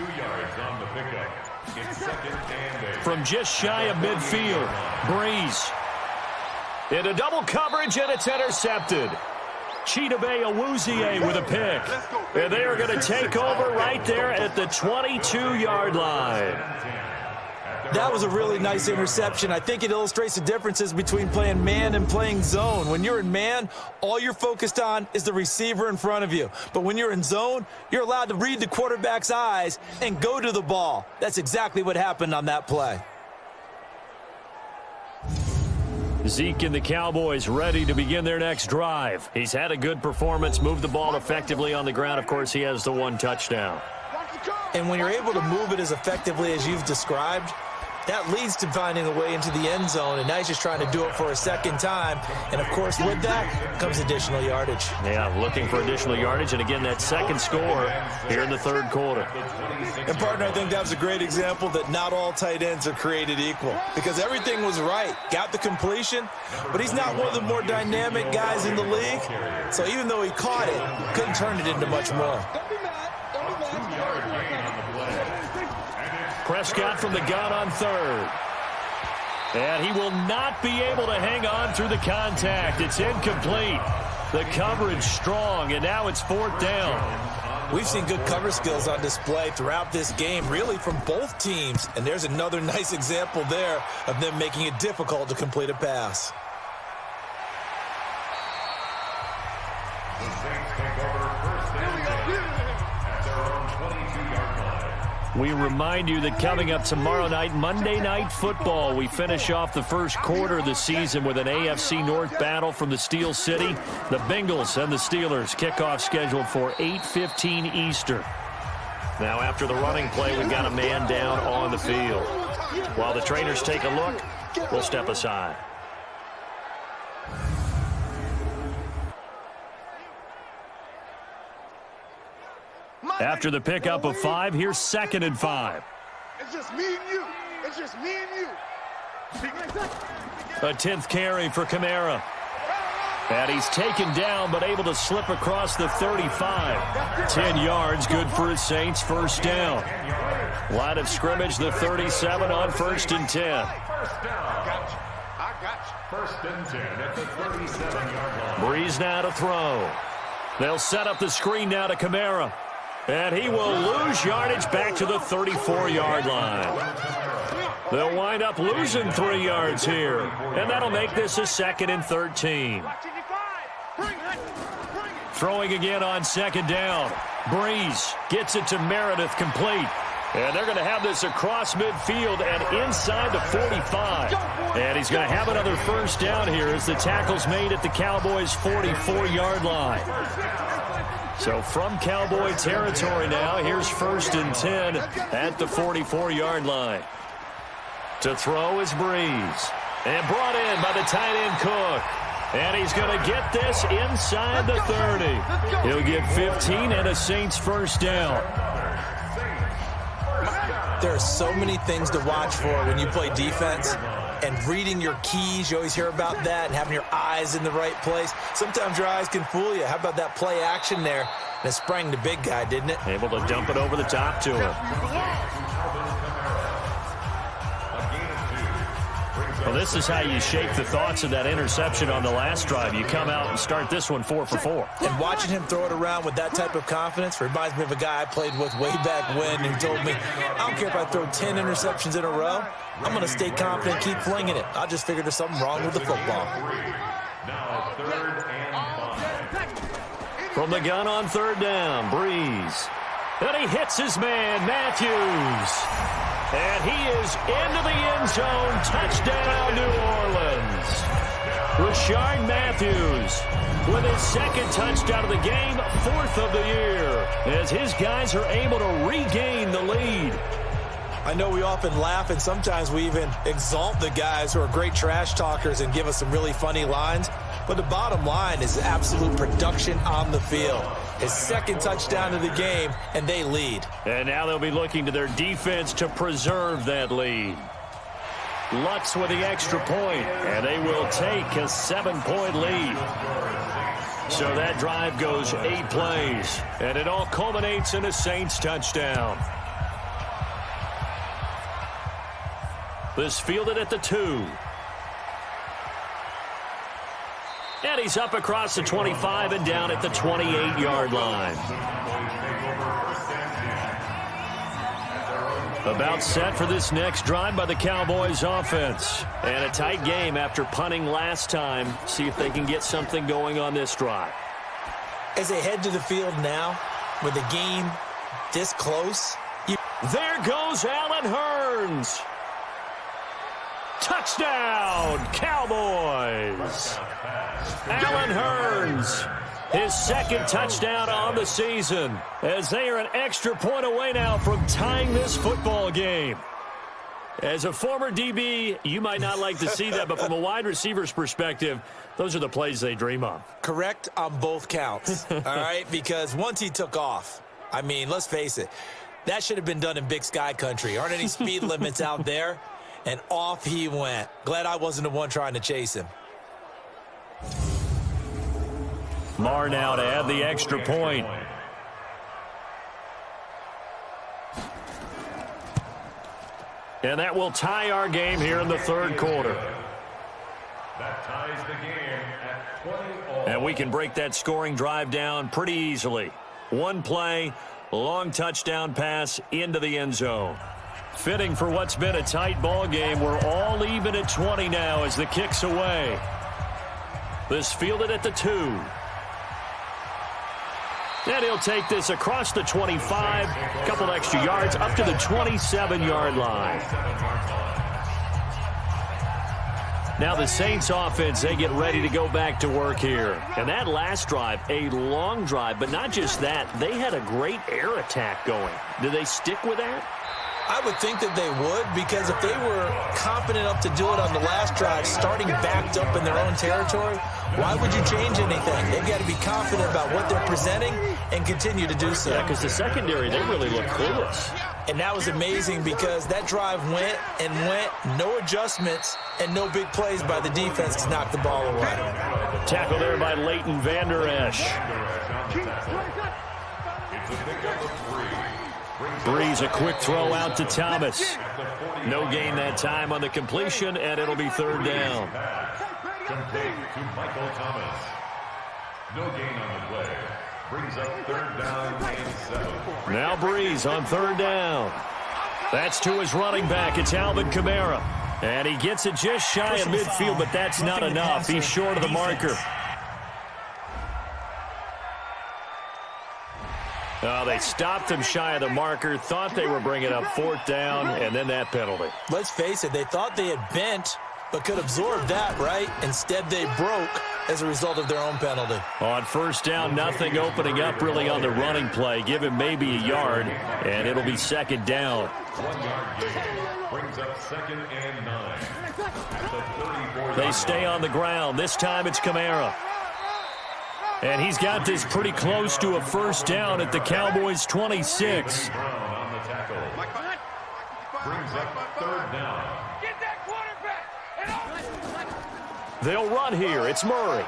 yards on the pickup. It's 2nd and 8. From just shy of midfield, Brees. Into double coverage, and it's intercepted. Chidobe Awuzie with a pick. And they are going to take over right there at the 22-yard line. That was a really nice interception. I think it illustrates the differences between playing man and playing zone. When you're in man, all you're focused on is the receiver in front of you. But when you're in zone, you're allowed to read the quarterback's eyes and go to the ball. That's exactly what happened on that play. Zeke and the Cowboys ready to begin their next drive. He's had a good performance, moved the ball effectively on the ground. Of course, he has the 1 touchdown. And when you're able to move it as effectively as you've described, that leads to finding a way into the end zone, and now he's just trying to do it for a second time. And, of course, with that comes additional yardage. Yeah, looking for additional yardage, and again, that second score here in the 3rd quarter. And, partner, I think that was a great example that not all tight ends are created equal, because everything was right. Got the completion, but he's not one of the more dynamic guys in the league. So even though he caught it, couldn't turn it into much more. Prescott from the gun on 3rd. And he will not be able to hang on through the contact. It's incomplete. The coverage strong, and now it's 4th down. We've seen good cover skills on display throughout this game, really from both teams. And there's another nice example there of them making it difficult to complete a pass. The Saints take over 1st and 10 at their own 22-yard line. We remind you that coming up tomorrow night, Monday Night Football, we finish off the first quarter of the season with an AFC North battle from the Steel City. The Bengals and the Steelers kickoff scheduled for 8:15 Eastern. Now after the running play, we've got a man down on the field. While the trainers take a look, we'll step aside. After the pickup of 5, here's 2nd and 5. It's just me and you. It's just me and you. A 10th carry for Kamara. And he's taken down, but able to slip across the 35. 10 yards, good for his Saints, first down. Line of scrimmage, the 37 on 1st and 10. I got you. 1st and 10 at the 37-yard line. Brees now to throw. They'll set up the screen now to Kamara. And he will lose yardage back to the 34-yard line. They'll wind up losing 3 yards here. And that'll make this a 2nd and 13. Throwing again on 2nd down. Brees gets it to Meredith, complete. And they're going to have this across midfield and inside the 45. And he's going to have another first down here as the tackle's made at the Cowboys' 44-yard line. So from Cowboy territory now, here's 1st and 10 at the 44-yard line. To throw is Brees. And brought in by the tight end Cook. And he's going to get this inside the 30. He'll get 15 and a Saints first down. There are so many things to watch for when you play defense. And reading your keys, you always hear about that, and having your eyes in the right place. Sometimes your eyes can fool you. How about that play action there? And it sprang the big guy, didn't it? Able to dump it over the top to him. Well, this is how you shake the thoughts of that interception on the last drive. You come out and start this one 4 for 4. And watching him throw it around with that type of confidence reminds me of a guy I played with way back when who told me, I don't care if I throw 10 interceptions in a row. I'm going to stay confident, keep flinging it. I just figured there's something wrong with the football. Now 3rd and 5. From the gun on 3rd down, Brees. And he hits his man, Matthews. And he is into the end zone. Touchdown, New Orleans. Rashard Matthews with his 2nd touchdown of the game, 4th of the year, as his guys are able to regain the lead. I know we often laugh, and sometimes we even exalt the guys who are great trash talkers and give us some really funny lines. But the bottom line is absolute production on the field. His 2nd touchdown of the game, and they lead. And now they'll be looking to their defense to preserve that lead. Lutz with the extra point, and they will take a 7-point lead. So that drive goes 8 plays, and it all culminates in a Saints touchdown. This fielded at the 2. And he's up across the 25 and down at the 28-yard line. About set for this next drive by the Cowboys offense. And a tight game after punting last time. See if they can get something going on this drive. As they head to the field now, with the game this close. There goes Allen Hurns. Touchdown, Cowboys. Allen Hurns, his 2nd touchdown on the season, as they are an extra point away now from tying this football game. As a former DB, you might not like to see that, but from a wide receiver's perspective, those are the plays they dream of. Correct on both counts, all right? Because once he took off, I mean, let's face it, that should have been done in Big Sky country. Aren't any speed limits out there? And off he went. Glad I wasn't the one trying to chase him. Marr now to add the extra point. And that will tie our game here in the 3rd quarter. That ties the game at 20-all. And we can break that scoring drive down pretty easily. 1 play, long touchdown pass into the end zone. Fitting for what's been a tight ball game. We're all even at 20 now as the kick's away. This fielded at the 2. And he'll take this across the 25, a couple extra yards, up to the 27-yard line. Now the Saints offense, they get ready to go back to work here. And that last drive, a long drive, but not just that, they had a great air attack going. Do they stick with that? I would think that they would, because if they were confident enough to do it on the last drive, starting backed up in their own territory, why would you change anything? They've got to be confident about what they're presenting and continue to do so. Yeah, because the secondary, they really look clueless. And that was amazing because that drive went and went, no adjustments, and no big plays by the defense to knock the ball away. Tackle there by Leighton Vander Esch. Brees, a quick throw out to Thomas. No gain that time on the completion, and it'll be third down. Complete to Michael Thomas. No gain on the play. Brings up third down and 7. Now Brees on third down. That's to his running back. It's Alvin Kamara. And he gets it just shy of midfield, but that's not enough. He's short of the marker. Oh, they stopped him shy of the marker, thought they were bringing up fourth down, and then that penalty. Let's face it, they thought they had bent, but could absorb that, right? Instead, they broke as a result of their own penalty. On first down, nothing opening up really on the running play. Give him maybe a yard, and it'll be second down. 1 yard gain. Brings up second and 9. At the 34. They stay on the ground. This time it's Kamara. And he's got this pretty close to a first down at the Cowboys' 26. Brown on the tackle. Brings up third down. Get that quarterback! They'll run here. It's Murray.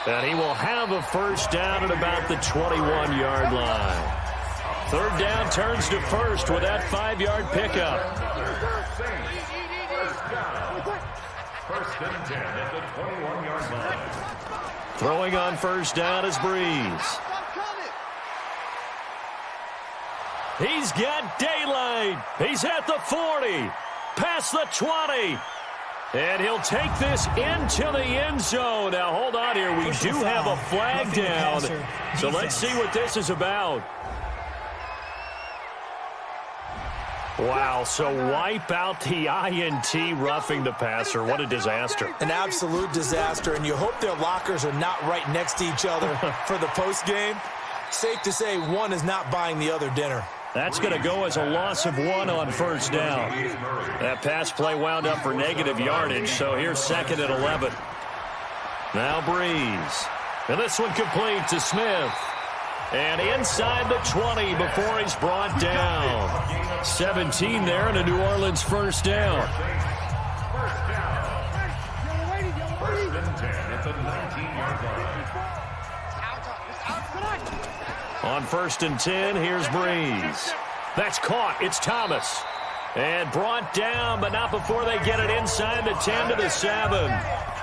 And he will have a first down at about the 21-yard line. Third down turns to first with that 5-yard pickup. First and 10 at the 21-yard line. Throwing on first down is Brees. He's got daylight. He's at the 40, past the 20. And he'll take this into the end zone. Now, hold on here. We do have a flag down. So let's see what this is about. Wow, so wipe out the INT, roughing the passer. What a disaster. An absolute disaster, and you hope their lockers are not right next to each other for the postgame. Safe to say one is not buying the other dinner. That's going to go as a loss of 1 on first down. That pass play wound up for negative yardage, so here's second and 11. Now Brees. And this one complete to Smith. And inside the 20 before he's brought down. 17 there and a New Orleans first down. First and 10 at the 19-yard line. On first and 10, here's Brees. That's caught. It's Thomas. And brought down, but not before they get it inside the 10 to the 7.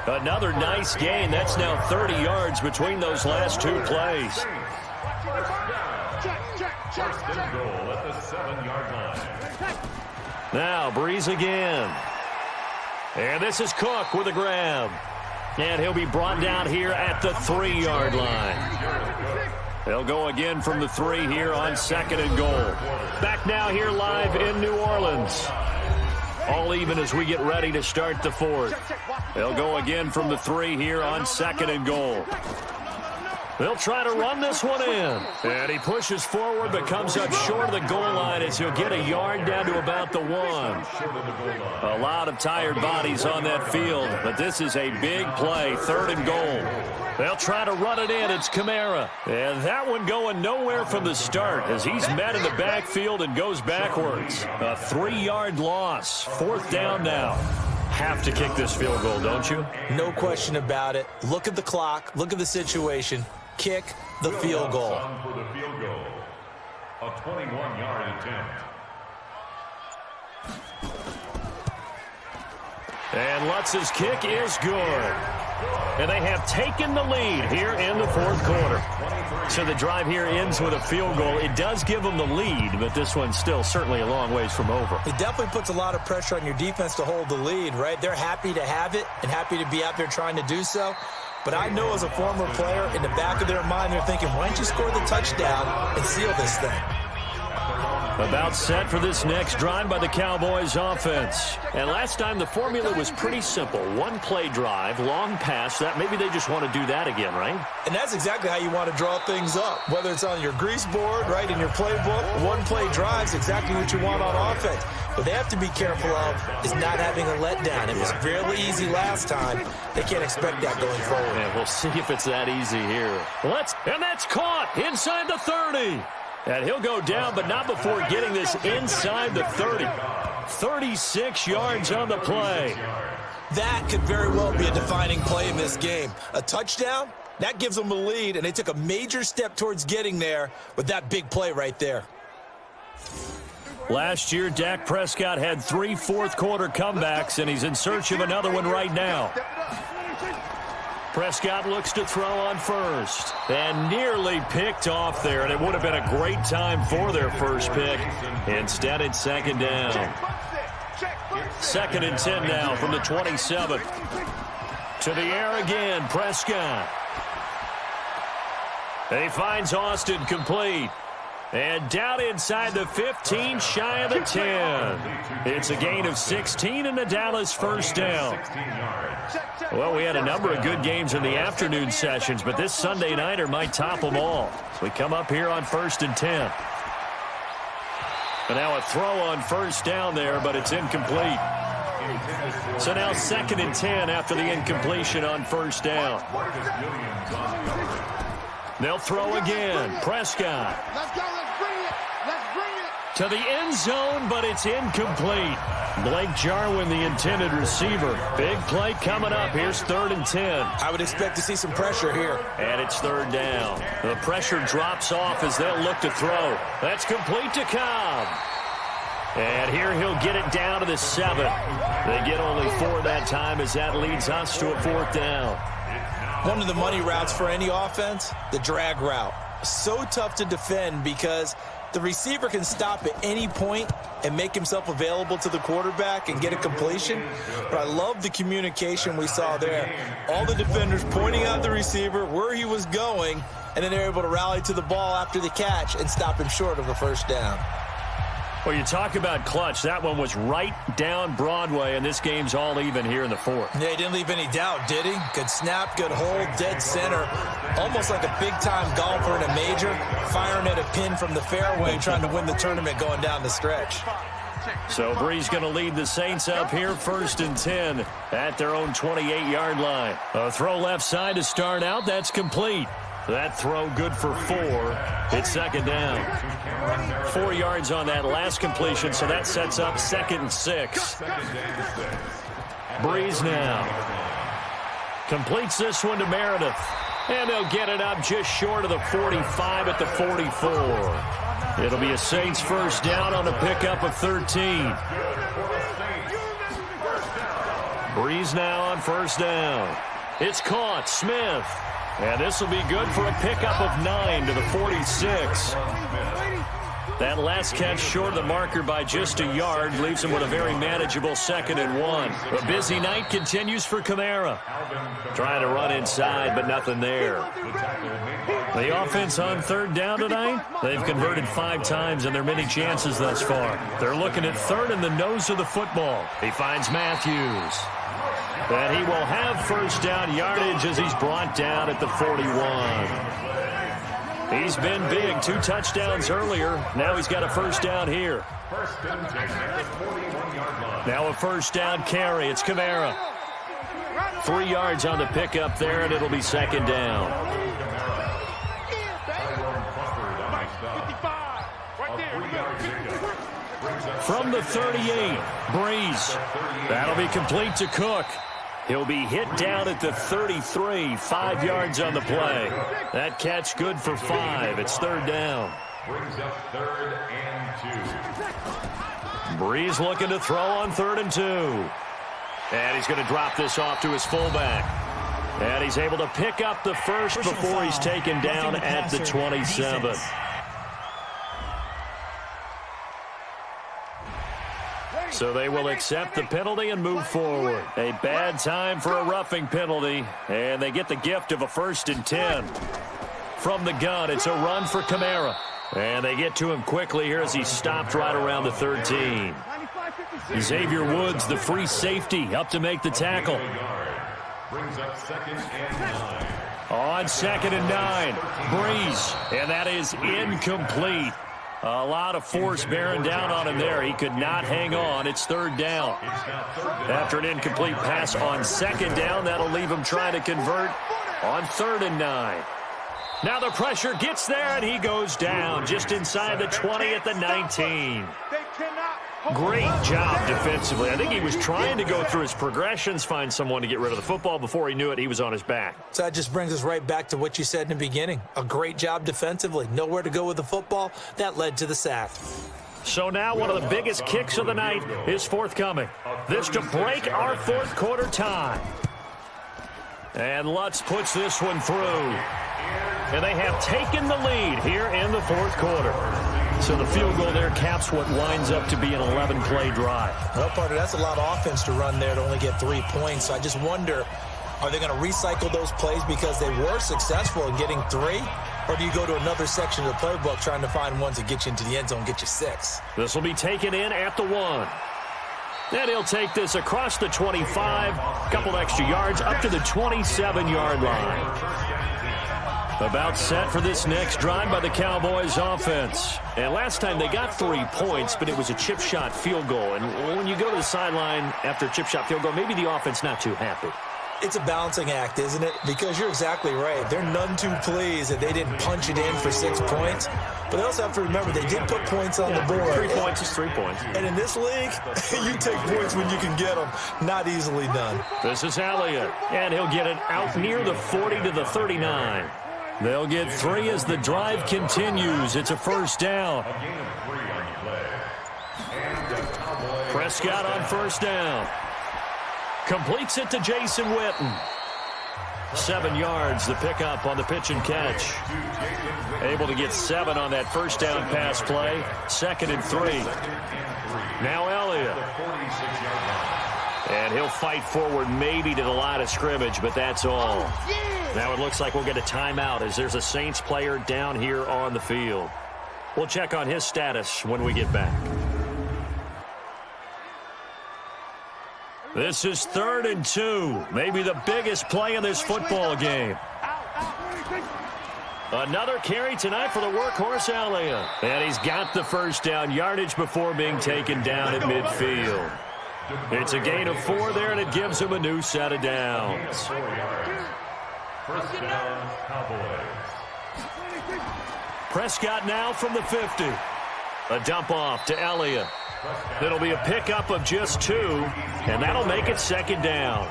Another nice gain. That's now 30 yards between those last two plays. First and goal at the 7-yard line. Now Brees again. And this is Cook with a grab. And he'll be brought down here at the 3-yard line. They'll go again from the 3 here on second and goal. Back now here live in New Orleans. All even as we get ready to start the fourth. They'll go again from the 3 here on second and goal. They'll try to run this one in. And he pushes forward but comes up short of the goal line as he'll get a yard down to about the 1. A lot of tired bodies on that field, but this is a big play, third and goal. They'll try to run it in. It's Kamara. And that one going nowhere from the start as he's met in the backfield and goes backwards. A 3-yard loss. Fourth down now. Have to kick this field goal, don't you? No question about it. Look at the clock. Look at the situation. Kick the field goal. For the field goal. A 21-yard attempt. And Lutz's kick is good. And they have taken the lead here in the fourth quarter. So the drive here ends with a field goal. It does give them the lead, but this one's still certainly a long ways from over. It definitely puts a lot of pressure on your defense to hold the lead, right? They're happy to have it and happy to be out there trying to do so. But I know as a former player, in the back of their mind, they're thinking, why don't you score the touchdown and seal this thing? About set for this next drive by the Cowboys offense. And last time the formula was pretty simple. One-play drive, long pass. That maybe they just want to do that again, right? And that's exactly how you want to draw things up. Whether it's on your grease board, right, in your playbook, one-play drive's exactly what you want on offense. What they have to be careful of is not having a letdown. It was fairly easy last time. They can't expect that going forward. And we'll see if it's that easy here. And that's caught inside the 30. And he'll go down, but not before getting this inside the 30. 36 yards on the play. That could very well be a defining play in this game. A touchdown, that gives them a lead, and they took a major step towards getting there with that big play right there. Last year, Dak Prescott had 3 fourth-quarter comebacks, and he's in search of another one right now. Prescott looks to throw on first, and nearly picked off there, and it would have been a great time for their first pick. Instead, it's second down. 2nd and 10 now from the 27. To the air again, Prescott. He finds Austin complete. And down inside the 15, shy of the 10. It's a gain of 16 and the Dallas first down. Well, we had a number of good games in the afternoon sessions, but this Sunday nighter might top them all. So we come up here on 1st and 10. And now a throw on first down there, but it's incomplete. So now 2nd and 10 after the incompletion on first down. They'll throw again. Prescott. Let's go. Let's bring it. Let's bring it. To the end zone, but it's incomplete. Blake Jarwin, the intended receiver. Big play coming up. Here's 3rd and 10. I would expect to see some pressure here. And it's 3rd down. The pressure drops off as they'll look to throw. That's complete to Cobb. And here he'll get it down to the 7. They get only 4 that time as that leads us to a 4th down. One of the money routes for any offense, the drag route. So tough to defend because the receiver can stop at any point and make himself available to the quarterback and get a completion. But I love the communication we saw there. All the defenders pointing out the receiver, where he was going, and then they're able to rally to the ball after the catch and stop him short of a first down. Well, you talk about clutch. That one was right down Broadway, and this game's all even here in the 4th. Yeah, he didn't leave any doubt, did he? Good snap, good hold, dead center. Almost like a big-time golfer in a major, firing at a pin from the fairway, trying to win the tournament going down the stretch. So Brees going to lead the Saints up here, 1st and 10 at their own 28-yard line. A throw left side to start out. That's complete. That throw good for 4. It's 2nd down. 4 yards on that last completion, so that sets up 2nd and 6. Brees now completes this one to Meredith. And they'll get it up just short of the 45 at the 44. It'll be a Saints first down on a pickup of 13. Brees now on first down. It's caught. Smith. And this will be good for a pickup of 9 to the 46. That last catch short of the marker by just a yard leaves him with a very manageable 2nd and 1. A busy night continues for Kamara. Trying to run inside, but nothing there. The offense on 3rd down tonight, they've converted 5 times in their many chances thus far. They're looking at 3rd in the nose of the football. He finds Matthews. And he will have first down yardage as he's brought down at the 41. He's been big. 2 touchdowns earlier. Now he's got a first down here. Now a first down carry. It's Kamara. 3 yards on the pickup there, and it'll be 2nd down. From the 38, Brees. That'll be complete to Cook. He'll be hit down at the 33, 5 yards on the play. That catch good for 5. It's 3rd down. Brings up 3rd and 2. Brees looking to throw on 3rd and 2. And he's going to drop this off to his fullback. And he's able to pick up the first before he's taken down at the 27. So they will accept the penalty and move forward. A bad time for a roughing penalty, and they get the gift of a 1st and 10. From the gun, it's a run for Kamara. And they get to him quickly here as he stopped right around the 13. Xavier Woods, the free safety, up to make the tackle. Brings up 2nd and 9. On 2nd and 9, Brees, and that is incomplete. A lot of force bearing down on him there. He could not hang on. It's 3rd down. After an incomplete pass on 2nd down, that'll leave him trying to convert on 3rd and 9. Now the pressure gets there, and he goes down just inside the 20 at the 19. Great job defensively. I think he was trying to go through his progressions, find someone to get rid of the football. Before he knew it, he was on his back. So that just brings us right back to what you said in the beginning. A great job defensively. Nowhere to go with the football. That led to the sack. So now one of the biggest kicks of the night is forthcoming. This to break our 4th quarter tie. And Lutz puts this one through. And they have taken the lead here in the 4th quarter. So the field goal there caps what winds up to be an 11-play drive. Well, partner, that's a lot of offense to run there to only get 3 points. So I just wonder, are they going to recycle those plays because they were successful in getting 3? Or do you go to another section of the playbook trying to find ones that get you into the end zone and get you 6? This will be taken in at the 1. Then he'll take this across the 25, a couple extra yards up to the 27-yard line. About set for this next drive by the Cowboys offense. And last time they got 3 points, but it was a chip shot field goal. And when you go to the sideline after a chip shot field goal, maybe the offense not too happy. It's a balancing act, isn't it? Because you're exactly right. They're none too pleased that they didn't punch it in for 6 points. But they also have to remember they did put points on the board. 3 points is 3 points. And in this league, you take points when you can get them. Not easily done. This is Elliott. And he'll get it out near the 40 to the 39. They'll get 3 as the drive continues. It's a 1st down. A gain of 3 on the play. And the Cowboys. Prescott on 1st down. Completes it to Jason Witten. 7 yards, the pickup on the pitch and catch. Able to get 7 on that 1st down pass play. 2nd and 3. Now Elliott. And he'll fight forward maybe to the line of scrimmage, but that's all. Now it looks like we'll get a timeout as there's a Saints player down here on the field. We'll check on his status when we get back. This is 3rd and 2. Maybe the biggest play in this football game. Another carry tonight for the workhorse Elliott. And he's got the 1st down yardage before being taken down at midfield. It's a gain of 4 there, and it gives him a new set of downs. 4 yards. 1st down, Cowboys. Prescott now from the 50. A dump off to Elliott. It'll be a pickup of just 2, and that'll make it 2nd down.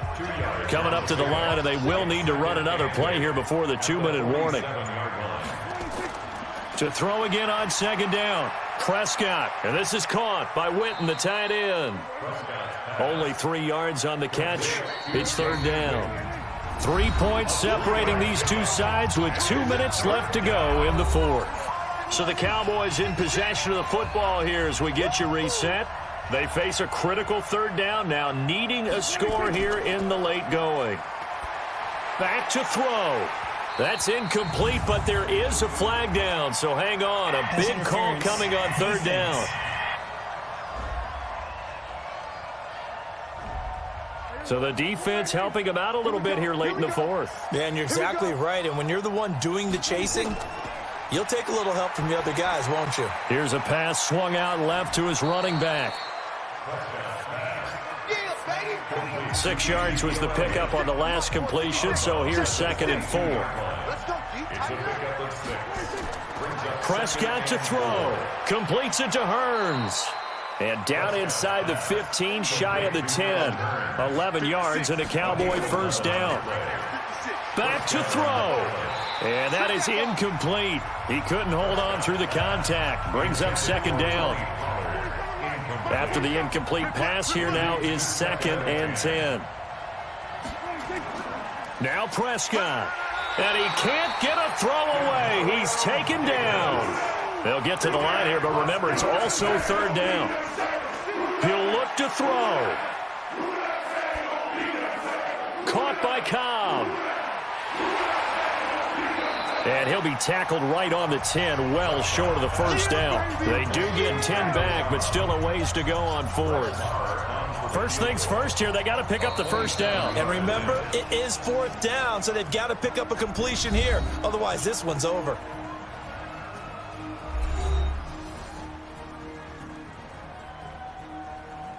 Coming up to the line, and they will need to run another play here before the 2-minute warning. To throw again on 2nd down. Prescott, and this is caught by Witten, the tight end. Only 3 yards on the catch. It's 3rd down. 3 points separating these two sides with 2 minutes left to go in the 4th. So the Cowboys in possession of the football here as we get you reset. They face a critical 3rd down now, needing a score here in the late going. Back to throw. That's incomplete, but there is a flag down, so hang on. A big call coming on 3rd down. So the defense helping him out a little bit here late in the 4th. Yeah, and you're exactly right. And when you're the one doing the chasing, you'll take a little help from the other guys, won't you? Here's a pass swung out left to his running back. 6 yards was the pickup on the last completion, so here's 2nd and 4. Prescott to throw. Completes it to Hearns. And down inside the 15, shy of the 10. 11 yards and a Cowboy 1st down. Back to throw. And that is incomplete. He couldn't hold on through the contact. Brings up 2nd down. After the incomplete pass, here now is 2nd and 10. Now Prescott. And he can't get a throw away. He's taken down. They'll get to the line here, but remember, it's also 3rd down. He'll look to throw. Caught by Cobb. And he'll be tackled right on the 10, well short of the first down. They do get 10 back, but still a ways to go on 4th. First things first here, they got to pick up the first down. And remember, it is 4th down, so they've got to pick up a completion here. Otherwise, this one's over.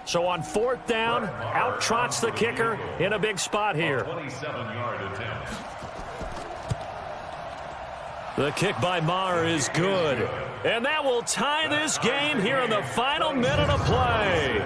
So on 4th down, out trots the kicker in a big spot here. 27-yard attempt. The kick by Maher is good. And that will tie this game here in the final minute of play.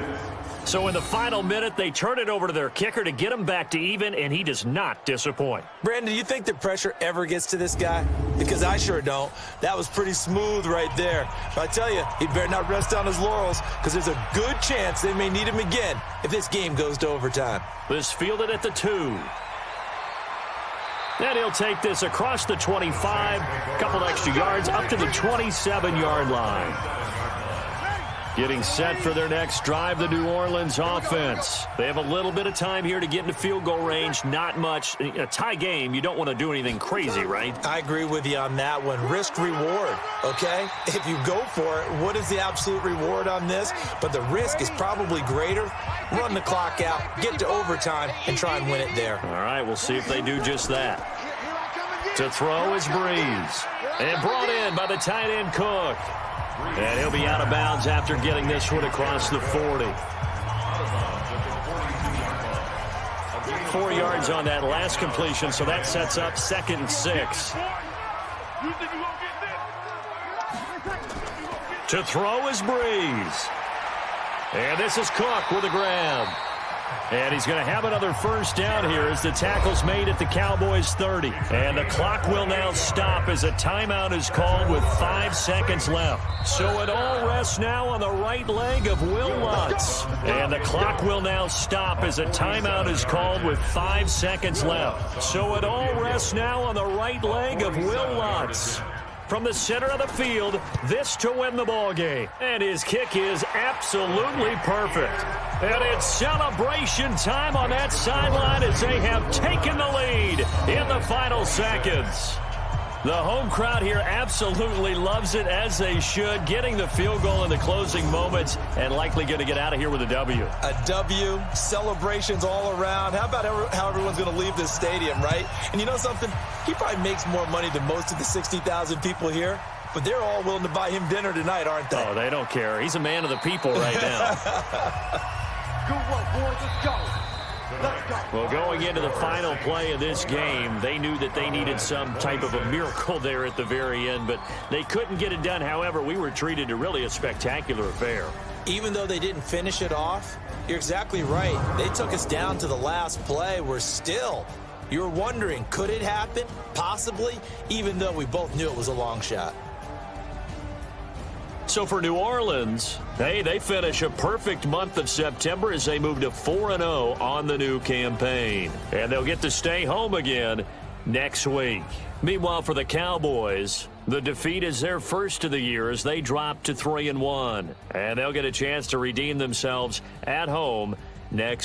So in the final minute, they turn it over to their kicker to get him back to even, and he does not disappoint. Brandon, do you think the pressure ever gets to this guy? Because I sure don't. That was pretty smooth right there. But I tell you, he better not rest on his laurels, because there's a good chance they may need him again if this game goes to overtime. This fielded at the 2. And he'll take this across the 25, couple extra yards, up to the 27-yard line. Getting set for their next drive, the New Orleans offense. They have a little bit of time here to get into field goal range, not much. In a tie game, you don't want to do anything crazy, right? I agree with you on that one. Risk-reward, okay? If you go for it, what is the absolute reward on this? But the risk is probably greater. Run the clock out, get to overtime, and try and win it there. All right, we'll see if they do just that. To throw is Brees. And brought in by the tight end Cook. And he'll be out of bounds after getting this one across the 40. 4 yards on that last completion, so that sets up 2nd and 6. To throw is Brees. And this is Cook with a grab. And he's going to have another first down here as the tackle's made at the Cowboys 30. And the clock will now stop as a timeout is called with 5 seconds left. So it all rests now on the right leg of Will Lutz. And the clock will now stop as a timeout is called with 5 seconds left. So it all rests now on the right leg of Will Lutz. From the center of the field, this to win the ball game. And his kick is absolutely perfect. And it's celebration time on that sideline as they have taken the lead in the final seconds. The home crowd here absolutely loves it, as they should, getting the field goal in the closing moments and likely going to get out of here with a W. A W, celebrations all around. How about how everyone's going to leave this stadium, right? And you know something? He probably makes more money than most of the 60,000 people here, but they're all willing to buy him dinner tonight, aren't they? Oh, they don't care. He's a man of the people right now. Good work, boys. Let's go. Well, going into the final play of this game, they knew that they needed some type of a miracle there at the very end, but they couldn't get it done. However, we were treated to really a spectacular affair. Even though they didn't finish it off, you're exactly right. They took us down to the last play. You're wondering, could it happen? Possibly, even though we both knew it was a long shot. So for New Orleans, hey, they finish a perfect month of September as they move to 4-0 on the new campaign. And they'll get to stay home again next week. Meanwhile, for the Cowboys, the defeat is their first of the year as they drop to 3-1. And they'll get a chance to redeem themselves at home next